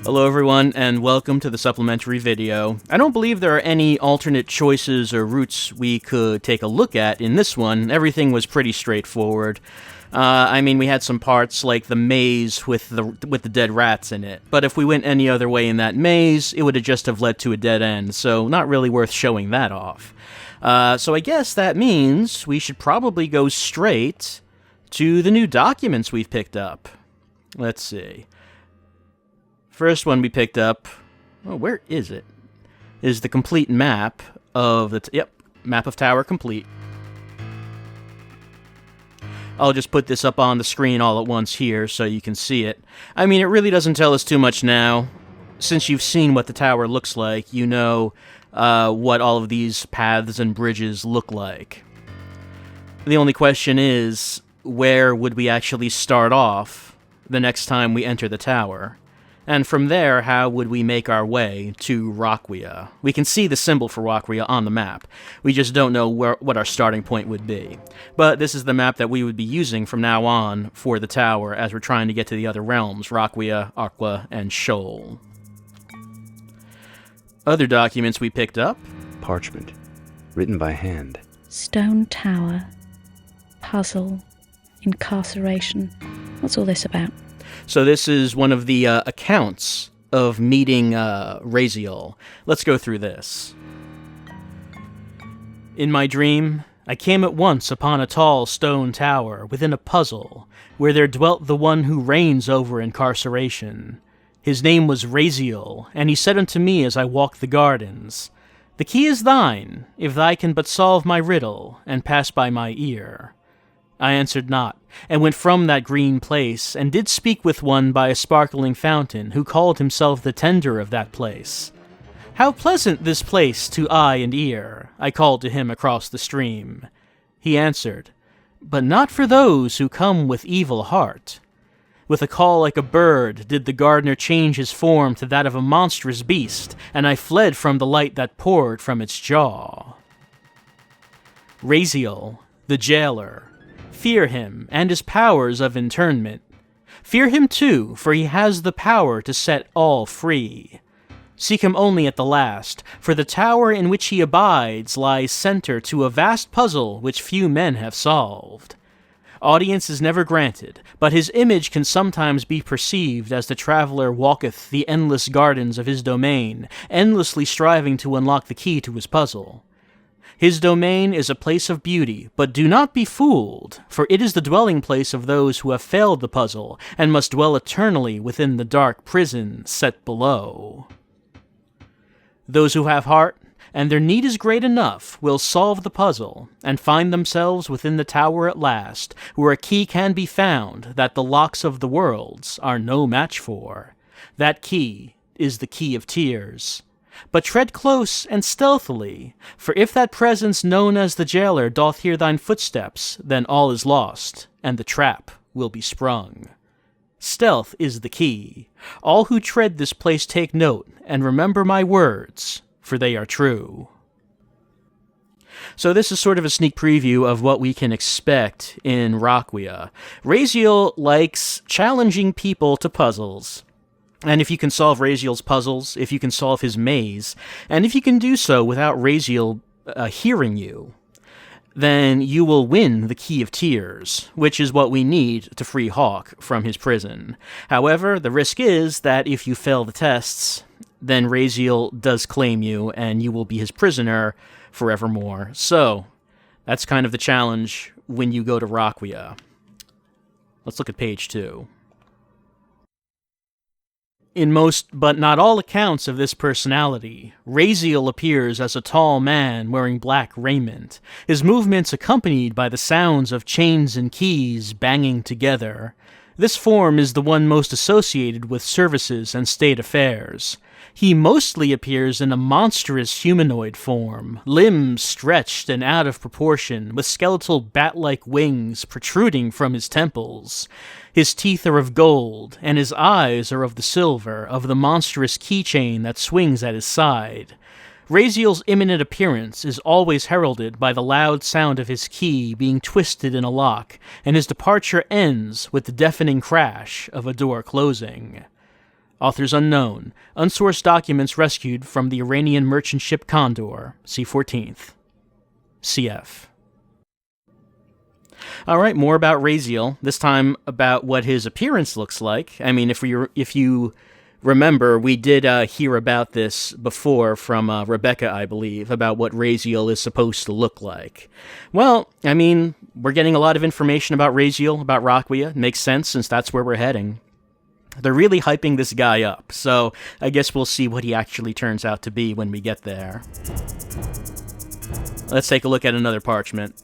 Hello everyone, and welcome to the supplementary video. I don't believe there are any alternate choices or routes we could take a look at in this one. Everything was pretty straightforward. We had some parts like the maze with the dead rats in it, but if we went any other way in that maze, it would have just have led to a dead end, so not really worth showing that off. So I guess that means we should probably go straight to the new documents we've picked up. Let's see. First one we picked up, where is it? Is the complete map of the, map of tower complete. I'll just put this up on the screen all at once here so you can see it. I mean, it really doesn't tell us too much now. Since you've seen what the tower looks like, you know what all of these paths and bridges look like. The only question is, where would we actually start off the next time we enter the tower? And from there, how would we make our way to Rockwia? We can see the symbol for Rockwia on the map. We just don't know what our starting point would be. But this is the map that we would be using from now on for the tower as we're trying to get to the other realms, Rockwia, Aqua, and Shoal. Other documents we picked up. Parchment, written by hand. Stone tower, puzzle, incarceration. What's all this about? So this is one of the accounts of meeting Raziel. Let's go through this. In my dream, I came at once upon a tall stone tower within a puzzle, where there dwelt the one who reigns over incarceration. His name was Raziel, and he said unto me as I walked the gardens, "The key is thine, if thou can but solve my riddle, and pass by my ear." I answered not, and went from that green place, and did speak with one by a sparkling fountain, who called himself the tender of that place. "How pleasant this place to eye and ear," I called to him across the stream. He answered, "But not for those who come with evil heart." With a call like a bird did the gardener change his form to that of a monstrous beast, and I fled from the light that poured from its jaw. Raziel, the jailer. Fear him, and his powers of internment. Fear him too, for he has the power to set all free. Seek him only at the last, for the tower in which he abides lies center to a vast puzzle which few men have solved. Audience is never granted, but his image can sometimes be perceived as the traveler walketh the endless gardens of his domain, endlessly striving to unlock the key to his puzzle. His domain is a place of beauty, but do not be fooled, for it is the dwelling place of those who have failed the puzzle, and must dwell eternally within the dark prison set below. Those who have heart, and their need is great enough, will solve the puzzle, and find themselves within the tower at last, where a key can be found that the locks of the worlds are no match for. That key is the key of tears. But tread close and stealthily, for if that presence known as the jailer doth hear thine footsteps, then all is lost, and the trap will be sprung. Stealth is the key. All who tread this place take note, and remember my words, for they are true. So this is sort of a sneak preview of what we can expect in Rockwia. Raziel likes challenging people to puzzles. And if you can solve Raziel's puzzles, if you can solve his maze, and if you can do so without Raziel hearing you, then you will win the Key of Tears, which is what we need to free Hawk from his prison. However, the risk is that if you fail the tests, then Raziel does claim you, and you will be his prisoner forevermore. So, that's kind of the challenge when you go to Rockwia. Let's look at page 2. In most, but not all accounts of this personality, Raziel appears as a tall man wearing black raiment, his movements accompanied by the sounds of chains and keys banging together. This form is the one most associated with services and state affairs. He mostly appears in a monstrous humanoid form, limbs stretched and out of proportion, with skeletal bat-like wings protruding from his temples. His teeth are of gold, and his eyes are of the silver of the monstrous keychain that swings at his side. Raziel's imminent appearance is always heralded by the loud sound of his key being twisted in a lock, and his departure ends with the deafening crash of a door closing. Authors unknown. Unsourced documents rescued from the Iranian merchant ship Condor, C. 14th. CF. All right, more about Raziel, this time about what his appearance looks like. I mean, if you remember, we did hear about this before from Rebecca, I believe, about what Raziel is supposed to look like. Well, I mean, we're getting a lot of information about Raziel, about Raquia. Makes sense, since that's where we're heading. They're really hyping this guy up, so I guess we'll see what he actually turns out to be when we get there. Let's take a look at another parchment.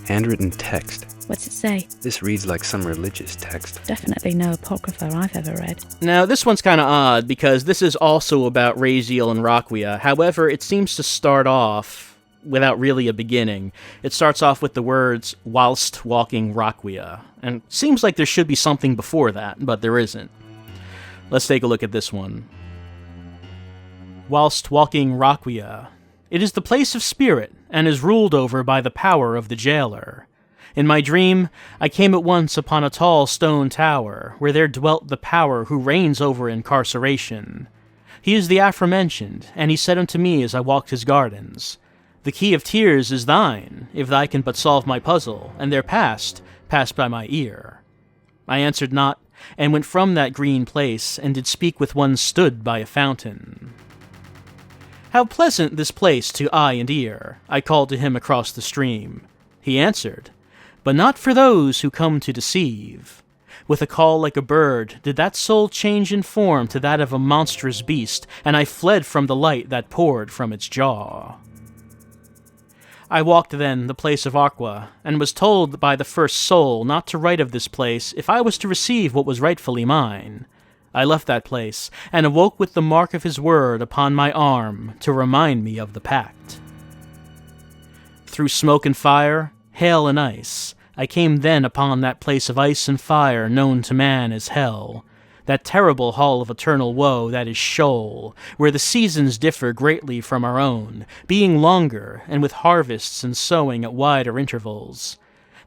Handwritten text. What's it say? This reads like some religious text. Definitely no apocrypha I've ever read. Now, this one's kind of odd, because this is also about Raziel and Raquia. However, it seems to start off without really a beginning. It starts off with the words, whilst walking Raquia. And it seems like there should be something before that, but there isn't. Let's take a look at this one. Whilst walking Raquia. It is the place of spirit, and is ruled over by the power of the jailer. In my dream, I came at once upon a tall stone tower, where there dwelt the power who reigns over incarceration. He is the aforementioned, and he said unto me as I walked his gardens, The key of tears is thine, if thou can but solve my puzzle, and there passed by my ear. I answered not, and went from that green place, and did speak with one stood by a fountain. How pleasant this place to eye and ear, I called to him across the stream. He answered, But not for those who come to deceive. With a call like a bird did that soul change in form to that of a monstrous beast, and I fled from the light that poured from its jaw. I walked then the place of Aqua, and was told by the first soul not to write of this place if I was to receive what was rightfully mine. I left that place, and awoke with the mark of his word upon my arm to remind me of the pact. Through smoke and fire, hail and ice, I came then upon that place of ice and fire known to man as hell, that terrible hall of eternal woe that is Sheol, where the seasons differ greatly from our own, being longer, and with harvests and sowing at wider intervals.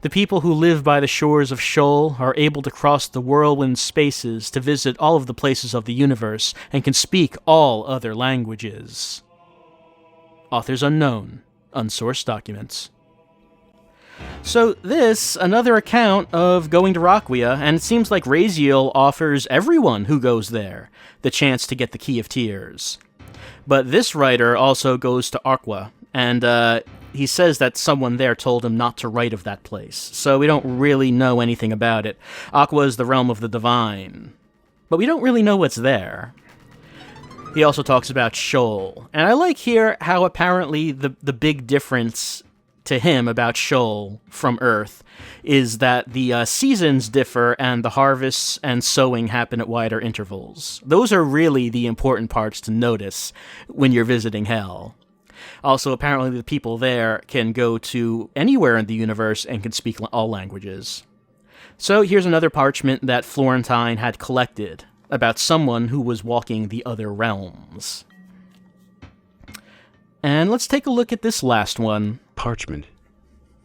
The people who live by the shores of Sheol are able to cross the whirlwind spaces to visit all of the places of the universe and can speak all other languages. Authors unknown. Unsourced documents. So this, another account of going to Raquia, and it seems like Raziel offers everyone who goes there the chance to get the Key of Tears. But this writer also goes to Aqua, and he says that someone there told him not to write of that place, so we don't really know anything about it. Aqua is the realm of the divine, but we don't really know what's there. He also talks about Sheol, and I like here how apparently the big difference to him about Sheol from Earth is that the seasons differ and the harvests and sowing happen at wider intervals. Those are really the important parts to notice when you're visiting Hell. Also, apparently the people there can go to anywhere in the universe and can speak all languages. So here's another parchment that Florentine had collected about someone who was walking the other realms. And let's take a look at this last one. Parchment.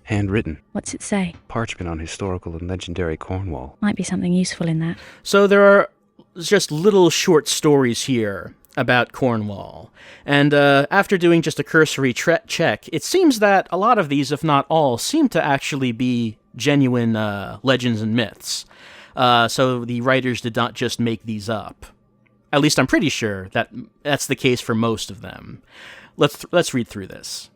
Handwritten. What's it say? Parchment on historical and legendary Cornwall. Might be something useful in that. So there are just little short stories here about Cornwall. And after doing just a cursory check, it seems that a lot of these, if not all, seem to actually be genuine legends and myths. So the writers did not just make these up. At least I'm pretty sure that that's the case for most of them. Let's read through this.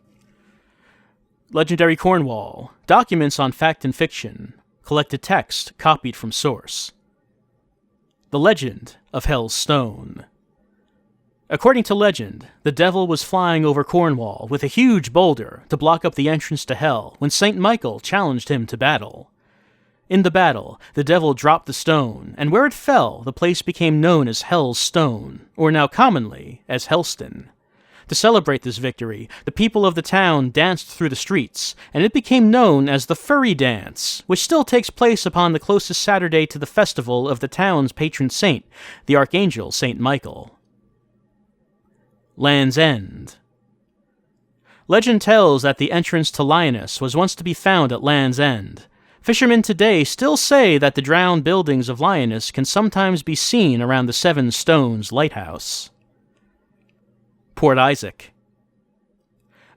Legendary Cornwall. Documents on fact and fiction. Collected text copied from source. The legend of Hell's Stone. According to legend, the devil was flying over Cornwall with a huge boulder to block up the entrance to Hell when St. Michael challenged him to battle. In the battle, the devil dropped the stone, and where it fell, the place became known as Hell's Stone, or now commonly as Helston. To celebrate this victory, the people of the town danced through the streets, and it became known as the Furry Dance, which still takes place upon the closest Saturday to the festival of the town's patron saint, the Archangel St. Michael. Land's End. Legend tells that the entrance to Lyoness was once to be found at Land's End. Fishermen today still say that the drowned buildings of Lyoness can sometimes be seen around the Seven Stones lighthouse. Port Isaac.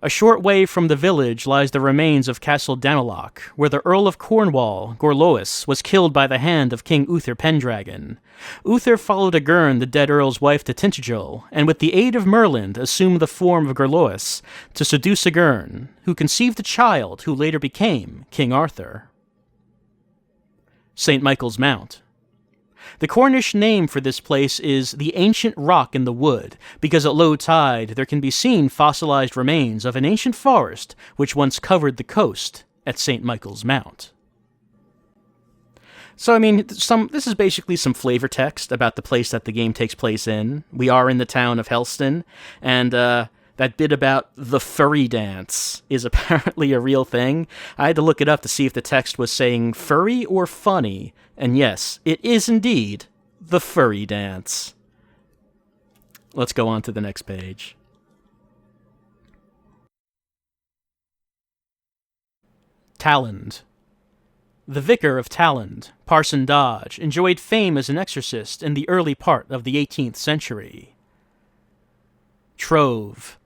A short way from the village lies the remains of Castle Danelagh, where the Earl of Cornwall, Gorlois, was killed by the hand of King Uther Pendragon. Uther followed Agern, the dead earl's wife, to Tintagel, and with the aid of Merlin assumed the form of Gorlois to seduce Agern, who conceived a child who later became King Arthur. St. Michael's Mount. The Cornish name for this place is the Ancient Rock in the Wood, because at low tide there can be seen fossilized remains of an ancient forest which once covered the coast at St. Michael's Mount. So, this is basically some flavor text about the place that the game takes place in. We are in the town of Helston, and that bit about the furry dance is apparently a real thing. I had to look it up to see if the text was saying furry or funny, and yes, it is indeed the furry dance. Let's go on to the next page. Talland. The vicar of Talland, Parson Dodge, enjoyed fame as an exorcist in the early part of the 18th century. Trove.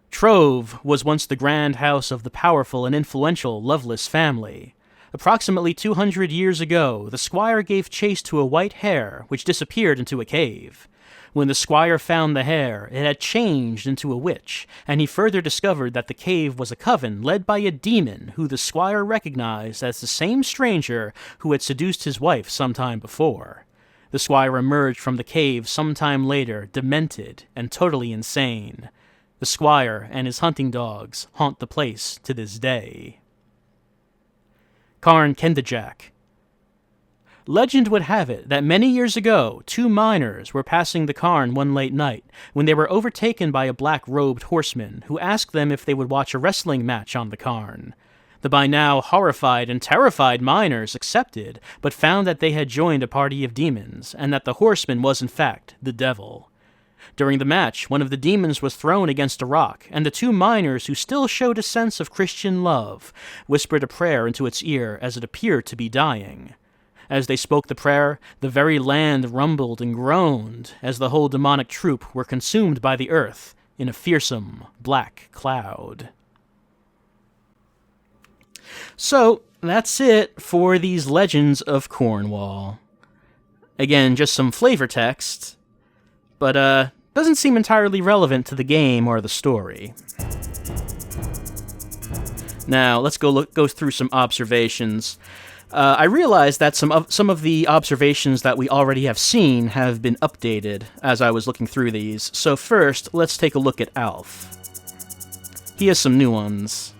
Trove was once the grand house of the powerful and influential Lovelace family. Approximately 200 years ago, the squire gave chase to a white hare which disappeared into a cave. When the squire found the hare, it had changed into a witch, and he further discovered that the cave was a coven led by a demon who the squire recognized as the same stranger who had seduced his wife some time before. The squire emerged from the cave some time later, demented and totally insane. The squire and his hunting dogs haunt the place to this day. Carn Kendajak. Legend would have it that many years ago, two miners were passing the Carn one late night when they were overtaken by a black-robed horseman who asked them if they would watch a wrestling match on the Carn. The by now horrified and terrified miners accepted, but found that they had joined a party of demons, and that the horseman was in fact the devil. During the match, one of the demons was thrown against a rock, and the two miners, who still showed a sense of Christian love, whispered a prayer into its ear as it appeared to be dying. As they spoke the prayer, the very land rumbled and groaned as the whole demonic troop were consumed by the earth in a fearsome black cloud. So, that's it for these legends of Cornwall. Again, just some flavor text, but doesn't seem entirely relevant to the game or the story. Now, let's go through some observations. I realized that some of the observations that we already have seen have been updated as I was looking through these. So first, let's take a look at Alf. He has some new ones.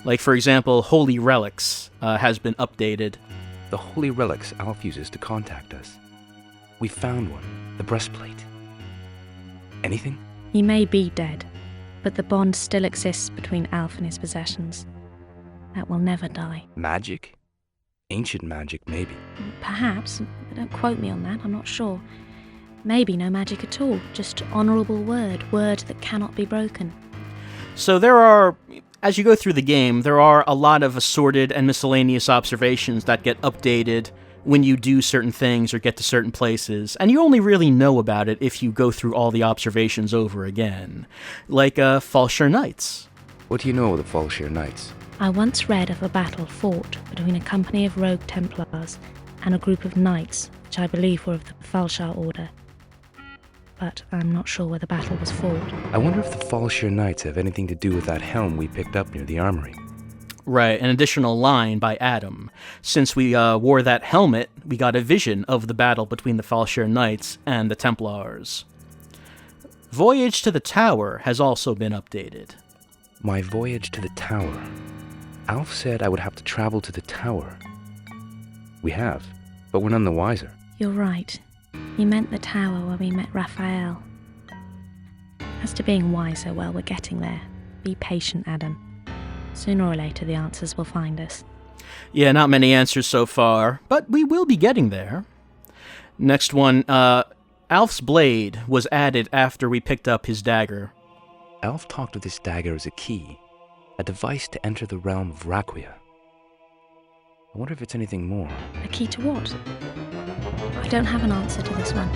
Like, for example, Holy Relics has been updated. The holy relics Alf uses to contact us. We found one, the breastplate. Anything? He may be dead, but the bond still exists between Alf and his possessions. That will never die. Magic? Ancient magic, maybe. Perhaps, but don't quote me on that, I'm not sure. Maybe no magic at all, just honourable word that cannot be broken. So there are, as you go through the game, there are a lot of assorted and miscellaneous observations that get updated when you do certain things or get to certain places, and you only really know about it if you go through all the observations over again. Like Falshire Knights. What do you know of the Falshire Knights? I once read of a battle fought between a company of rogue Templars and a group of knights, which I believe were of the Falshire Order. But I'm not sure where the battle was fought. I wonder if the Falshire Knights have anything to do with that helm we picked up near the armory. Right, an additional line by Adam. Since we wore that helmet, we got a vision of the battle between the Falshire Knights and the Templars. Voyage to the Tower has also been updated. My voyage to the Tower. Alf said I would have to travel to the Tower. We have, but we're none the wiser. You're right. He meant the tower where we met Raphael. As to being wiser, well, we're getting there. Be patient, Adam. Sooner or later, the answers will find us. Yeah, not many answers so far, but we will be getting there. Next one, Alf's blade was added after we picked up his dagger. Alf talked of this dagger as a key, a device to enter the realm of Raquia. I wonder if it's anything more. A key to what? I don't have an answer to this one.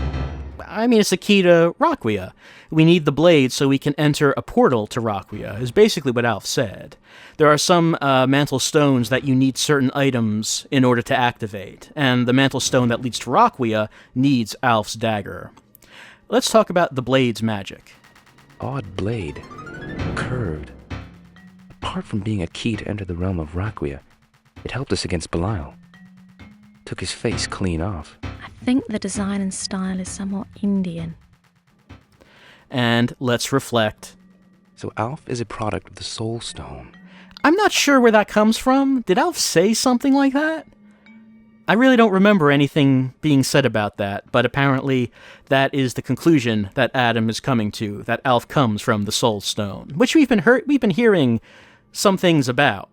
I mean, it's a key to Raquia. We need the blade so we can enter a portal to Raquia, is basically what Alf said. There are some mantle stones that you need certain items in order to activate, and the mantle stone that leads to Raquia needs Alf's dagger. Let's talk about the blade's magic. Odd blade. Curved. Apart from being a key to enter the realm of Raquia, it helped us against Belial. Took his face clean off. I think the design and style is somewhat Indian. And let's reflect. So Alf is a product of the Soul Stone. I'm not sure where that comes from. Did Alf say something like that? I really don't remember anything being said about that, but apparently that is the conclusion that Adam is coming to, that Alf comes from the Soul Stone, which we've been hearing some things about,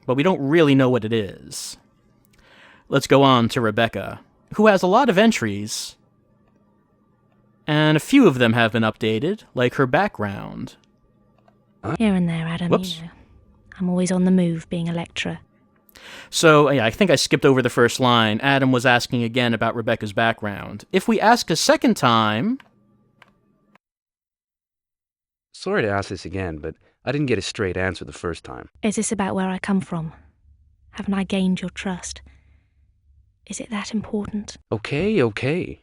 but we don't really know what it is. Let's go on to Rebecca, who has a lot of entries, and a few of them have been updated, like her background. Here and there, Adam, Whoops. you know. I'm always on the move, being a lecturer. So, yeah, I think I skipped over the first line. Adam was asking again about Rebecca's background. If we ask a second time... Sorry to ask this again, but I didn't get a straight answer the first time. Is this about where I come from? Haven't I gained your trust? Is it that important? Okay.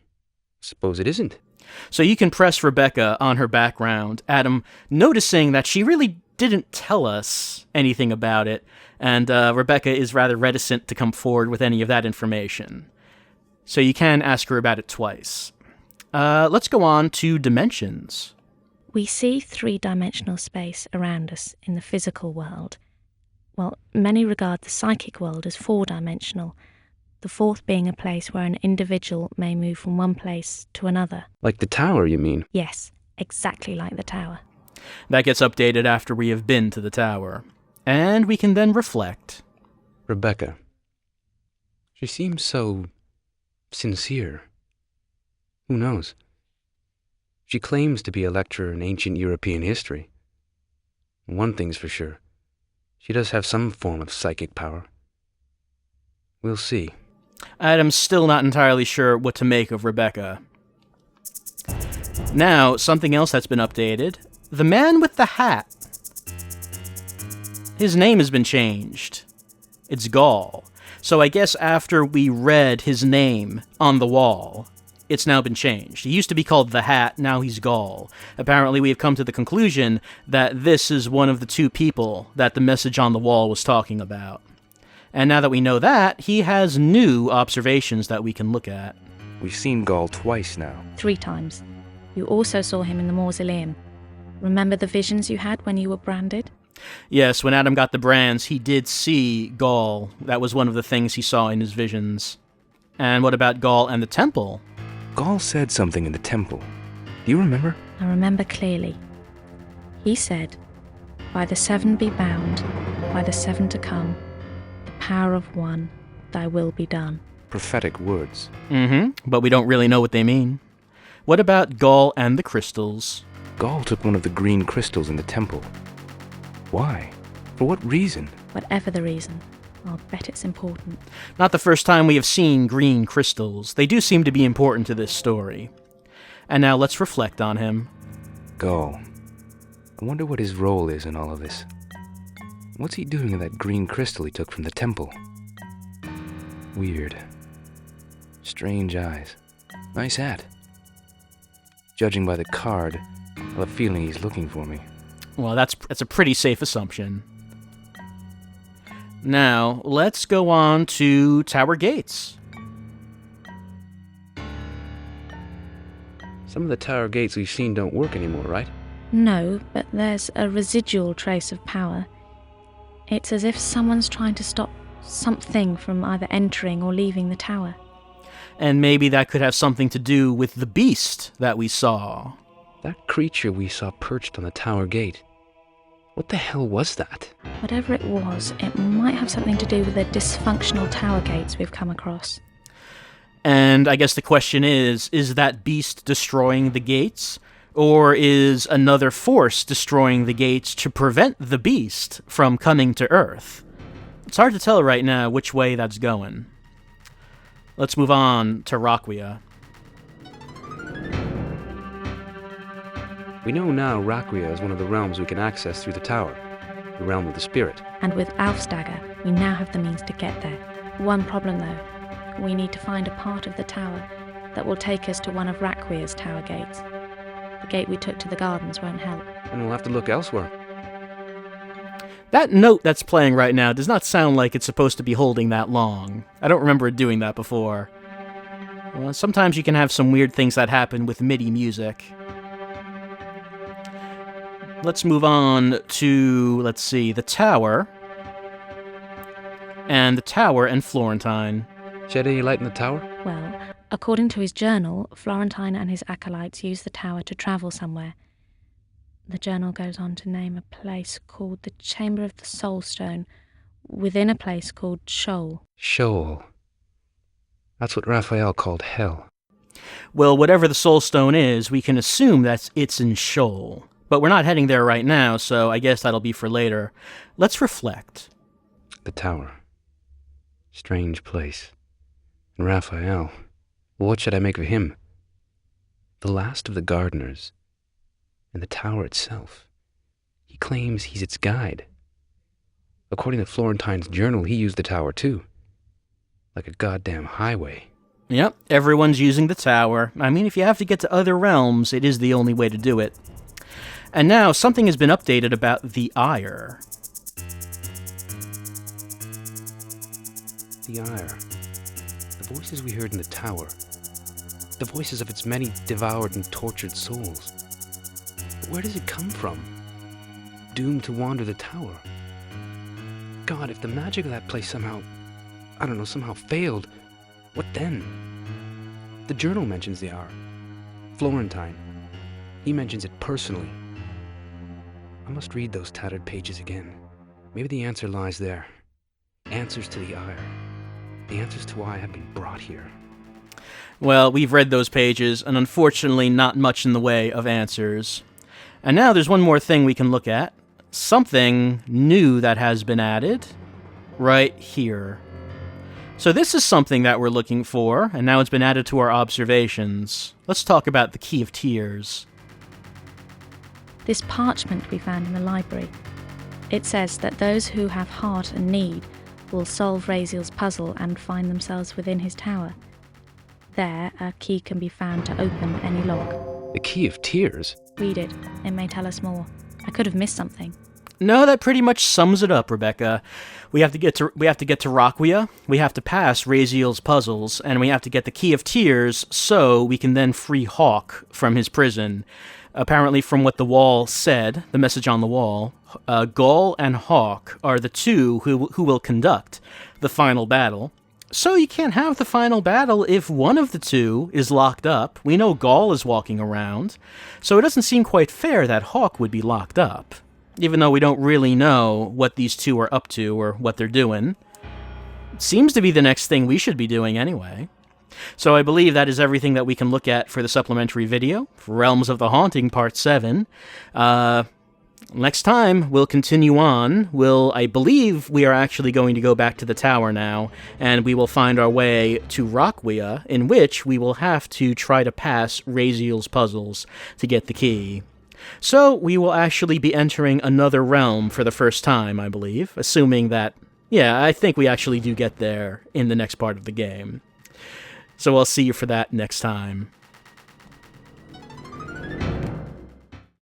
Suppose it isn't. So you can press Rebecca on her background, Adam noticing that she really didn't tell us anything about it, and Rebecca is rather reticent to come forward with any of that information. So you can ask her about it twice. Let's go on to dimensions. We see three-dimensional space around us in the physical world. Well, many regard the psychic world as four-dimensional, the fourth being a place where an individual may move from one place to another. Like the tower, you mean? Yes, exactly like the tower. That gets updated after we have been to the tower. And we can then reflect. Rebecca. She seems so sincere. Who knows? She claims to be a lecturer in ancient European history. One thing's for sure. She does have some form of psychic power. We'll see. Adam's still not entirely sure what to make of Rebecca. Now, something else that's been updated. The man with the hat. His name has been changed. It's Gaul. So I guess after we read his name on the wall, it's now been changed. He used to be called the Hat, now he's Gaul. Apparently we have come to the conclusion that this is one of the two people that the message on the wall was talking about. And now that we know that, he has new observations that we can look at. We've seen Gaul twice now. 3 times. You also saw him in the mausoleum. Remember the visions you had when you were branded? Yes, when Adam got the brands, he did see Gaul. That was one of the things he saw in his visions. And what about Gaul and the temple? Gaul said something in the temple. Do you remember? I remember clearly. He said, "By the 7 be bound, by the 7 to come, the power of one, thy will be done." Prophetic words. But we don't really know what they mean. What about Gaul and the crystals? Gaul took one of the green crystals in the temple. Why? For what reason? Whatever the reason, I'll bet it's important. Not the first time we have seen green crystals. They do seem to be important to this story. And now let's reflect on him. Gaul. I wonder what his role is in all of this. What's he doing in that green crystal he took from the temple? Weird. Strange eyes. Nice hat. Judging by the card, I have a feeling he's looking for me. Well, that's a pretty safe assumption. Now, let's go on to Tower Gates. Some of the tower gates we've seen don't work anymore, right? No, but there's a residual trace of power. It's as if someone's trying to stop something from either entering or leaving the tower. And maybe that could have something to do with the beast that we saw. That creature we saw perched on the tower gate. What the hell was that? Whatever it was, it might have something to do with the dysfunctional tower gates we've come across. And I guess the question is that beast destroying the gates? Or is another force destroying the gates to prevent the beast from coming to Earth? It's hard to tell right now which way that's going. Let's move on to Raquia. We know now Raquia is one of the realms we can access through the tower, the realm of the spirit. And with Alf's dagger, we now have the means to get there. One problem though, we need to find a part of the tower that will take us to one of Raquia's tower gates. The gate we took to the gardens won't help. And we'll have to look elsewhere. That note that's playing right now does not sound like it's supposed to be holding that long. I don't remember it doing that before. Well, sometimes you can have some weird things that happen with MIDI music. Let's move on to, let's see, the tower. And the tower and Florentine. Shed any light in the tower? Well, according to his journal, Florentine and his acolytes used the tower to travel somewhere. The journal goes on to name a place called the Chamber of the Soul Stone, within a place called Sheol. Sheol. That's what Raphael called hell. Well, whatever the Soul Stone is, we can assume that it's in Sheol. But we're not heading there right now, so I guess that'll be for later. Let's reflect. The tower. Strange place. And Raphael. Well, what should I make of him? The last of the gardeners. And the tower itself. He claims he's its guide. According to Florentine's journal, he used the tower too. Like a goddamn highway. Yep, everyone's using the tower. I mean, if you have to get to other realms, it is the only way to do it. And now, something has been updated about the Ire. The Ire. The voices we heard in the tower. The voices of its many devoured and tortured souls. But where does it come from? Doomed to wander the tower. God, if the magic of that place somehow failed, what then? The journal mentions the Ire. Florentine. He mentions it personally. I must read those tattered pages again. Maybe the answer lies there. Answers to the Ire. The answers to why I've been brought here. Well, we've read those pages, and unfortunately not much in the way of answers. And now there's one more thing we can look at. Something new that has been added. Right here. So this is something that we're looking for, and now it's been added to our observations. Let's talk about the Key of Tears. This parchment we found in the library. It says that those who have heart and need will solve Raziel's puzzle and find themselves within his tower. There, a key can be found to open any lock. The Key of Tears? Read it. It may tell us more. I could have missed something. No, that pretty much sums it up, Rebecca. We have to get to Raquia, we have to pass Raziel's puzzles, and we have to get the Key of Tears so we can then free Hawk from his prison. Apparently, from what the wall said, the message on the wall, Gaul and Hawk are the two who will conduct the final battle. So you can't have the final battle if one of the two is locked up. We know Gaul is walking around, so it doesn't seem quite fair that Hawk would be locked up, even though we don't really know what these two are up to or what they're doing. It seems to be the next thing we should be doing anyway. So I believe that is everything that we can look at for the supplementary video, for Realms of the Haunting Part 7. Next time, we'll continue on. I believe we are actually going to go back to the tower now, and we will find our way to Raquia, in which we will have to try to pass Raziel's puzzles to get the key. So we will actually be entering another realm for the first time, I believe, assuming that, yeah, I think we actually do get there in the next part of the game. So I'll see you for that next time.